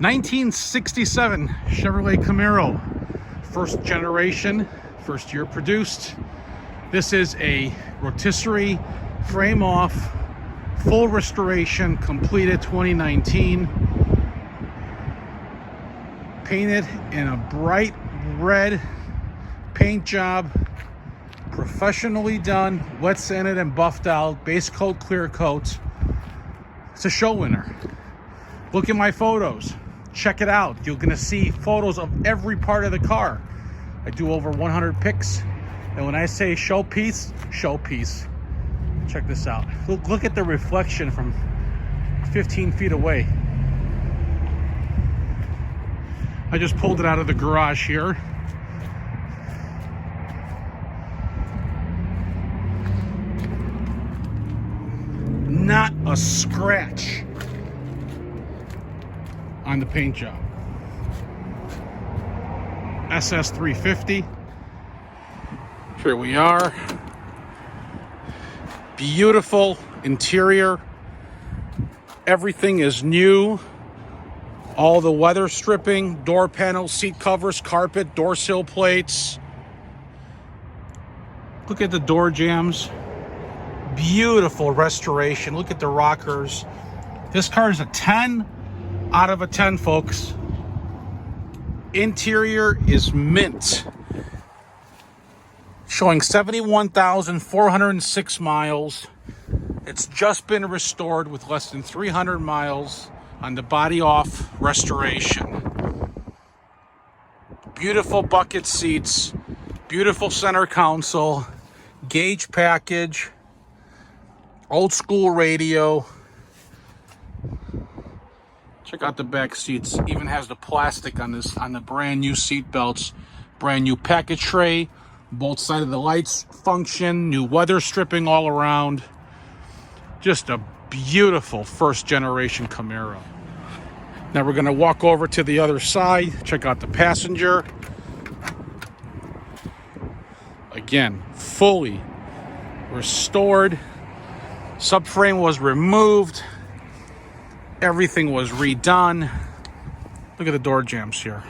1967 Chevrolet Camaro, first generation, first year produced. This is a rotisserie frame off, full restoration, completed 2019. Painted in a bright red paint job, professionally done, wet sanded and buffed out, base coat, clear coat. It's a show winner. Look at my photos, check it out. You're gonna see photos of every part of the car. I do over 100 pics, and when I say showpiece, showpiece. Check this out. Look at the reflection from 15 feet away. I just pulled it out of the garage here. Not a scratch on the paint job. SS350. Here we are. Beautiful interior. Everything is new. All the weather stripping, door panels, seat covers, carpet, door sill plates. Look at the door jambs. Beautiful restoration. Look at the rockers. This car is a 10 out of a 10, folks. Interior is mint. Showing 71,406 miles. It's just been restored with less than 300 miles on the body off restoration. Beautiful bucket seats, beautiful center console, gauge package, old school radio. Check out the back seats. Even has the plastic on this, on the brand new seat belts. Brand new package tray. Both sides of the lights function. New weather stripping all around. Just a beautiful first generation Camaro. Now we're going to walk over to the other side. Check out the passenger. Again, fully restored. Subframe was removed. Everything was redone. Look at the door jambs here.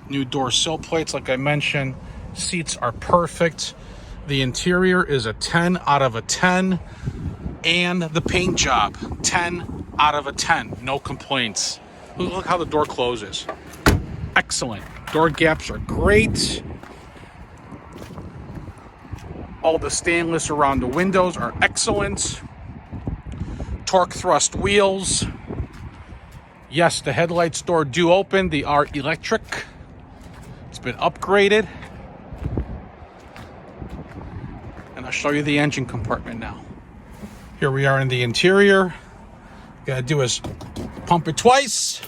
New door sill plates, like I mentioned. Seats are perfect. The interior is a 10 out of a 10. And the paint job, 10 out of a 10. No complaints. Look how the door closes. Excellent. Door gaps are great. All the stainless around the windows are excellent. Torque thrust wheels. Yes, the headlights door do open. They are electric. It's been upgraded. And I'll show you the engine compartment now. Here we are in the interior. Gotta do is pump it twice.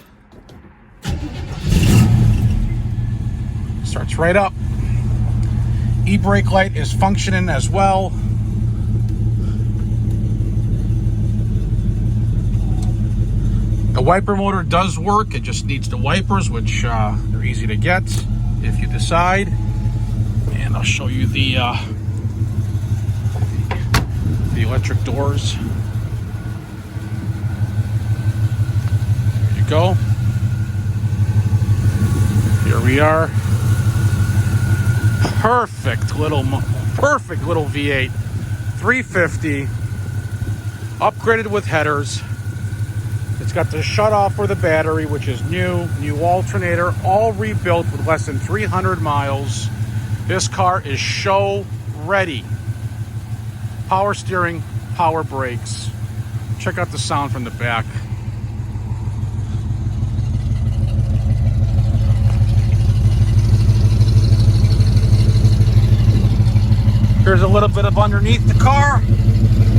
Starts right up. E-brake light is functioning as well. The wiper motor does work. It just needs the wipers, which they're easy to get if you decide. And I'll show you the electric doors. There you go. Here we are. Perfect little V8, 350, upgraded with headers. It's got the shut-off for the battery, which is new alternator, all rebuilt with less than 300 miles. This car is show ready. Power steering, power brakes. Check out the sound from the back. Here's a little bit of underneath the car.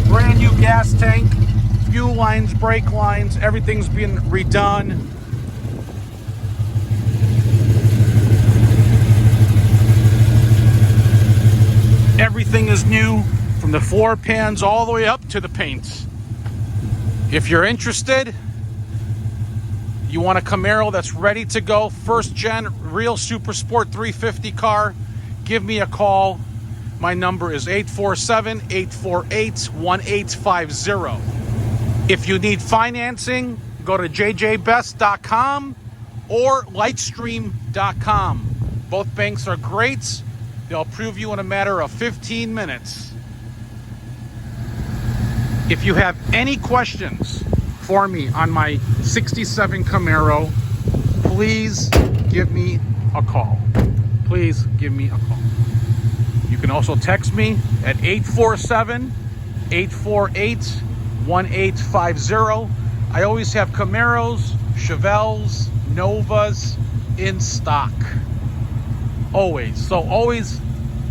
Brand new gas tank. Fuel lines, brake lines, everything's been redone. Everything is new, from the floor pans all the way up to the paint. If you're interested, you want a Camaro that's ready to go, first gen, real super sport 350 car, give me a call. My number is 847-848-1850. If you need financing, go to jjbest.com or lightstream.com. Both banks are great. They'll approve you in a matter of 15 minutes. If you have any questions for me on my 67 Camaro, please give me a call. Please give me a call. You can also text me at 847-848-1850. I always have Camaros, Chevelles, Novas in stock. Always. So always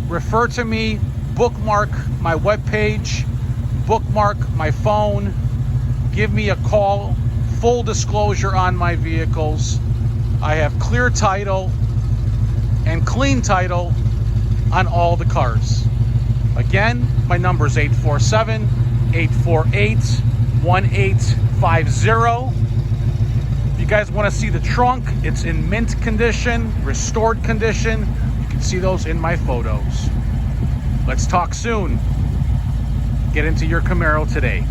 refer to me, bookmark my webpage, bookmark my phone, give me a call. Full disclosure on my vehicles. I have clear title and clean title on all the cars. Again, my number is 847-848-1850. If you guys want to see the trunk, it's in mint condition, restored condition. You can see those in my photos. Let's talk soon. Get into your Camaro today.